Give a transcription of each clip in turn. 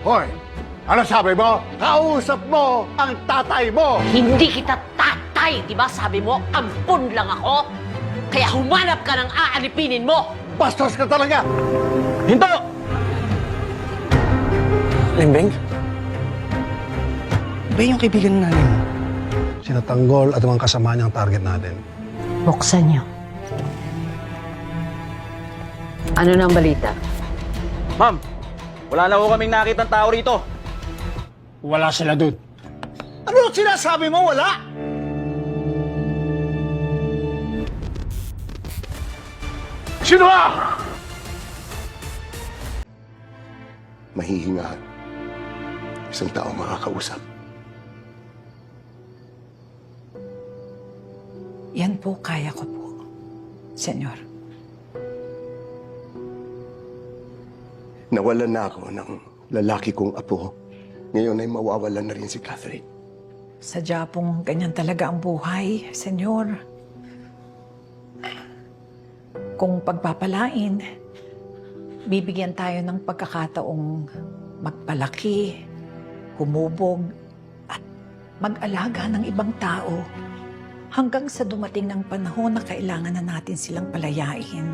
Hoy, ano sabi mo? Kausap mo ang tatay mo! Hindi kita tatay, di ba? Sabi mo, ampun lang ako. Kaya humanap ka ng aalipinin mo. Bastos ka talaga! Hinto! Limbeng? Ba yung kaibigan ng nanay mo? Sina Tanggol at mga kasama niyang target natin. Buksan niyo. Ano na ang balita? Ma'am, wala na ho kaming nakitang tao rito. Wala sila doon. Ano sinasabi mo? Wala! Sino ba? Mahihingahan. Isang tao makakausap. Yan po kaya ko po, Senyor. Nawalan na ako ng lalaki kong apo. Ngayon ay mawawalan na rin si Catherine. Sadya pong ganyan talaga ang buhay, Senyor. Kung pagpapalain, bibigyan tayo ng pagkakataong magpalaki, humubog, at mag-alaga ng ibang tao hanggang sa dumating ng panahon na kailangan na natin silang palayain.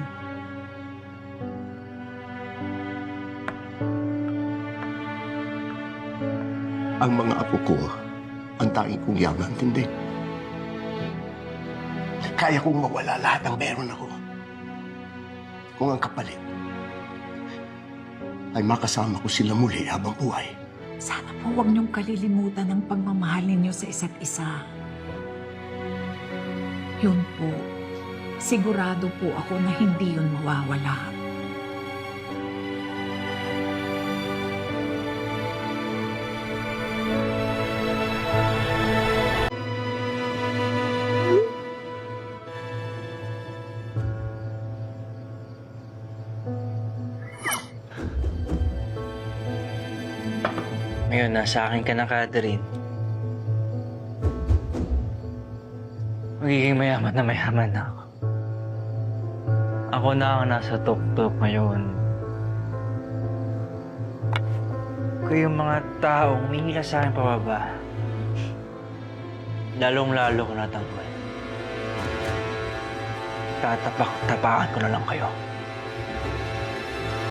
Ang mga apo ko, ang tanging kong yaman, hindi. Kaya kong mawala lahat ng meron ako. Kung ang kapalit ay makasama ko sila muli habang buhay. Sana po huwag niyong kalilimutan ang pagmamahal ninyo sa isa't isa. Yun po, sigurado po ako na hindi yun mawawala. Ngayon, nasa akin ka na, Catherine. Magiging mayaman na ako. Ako na ang nasa top-top ngayon. Kaya yung mga taong humihila sa akin pababa, lalong-lalo ko natanggal. Tatapak-tapakan ko na lang kayo.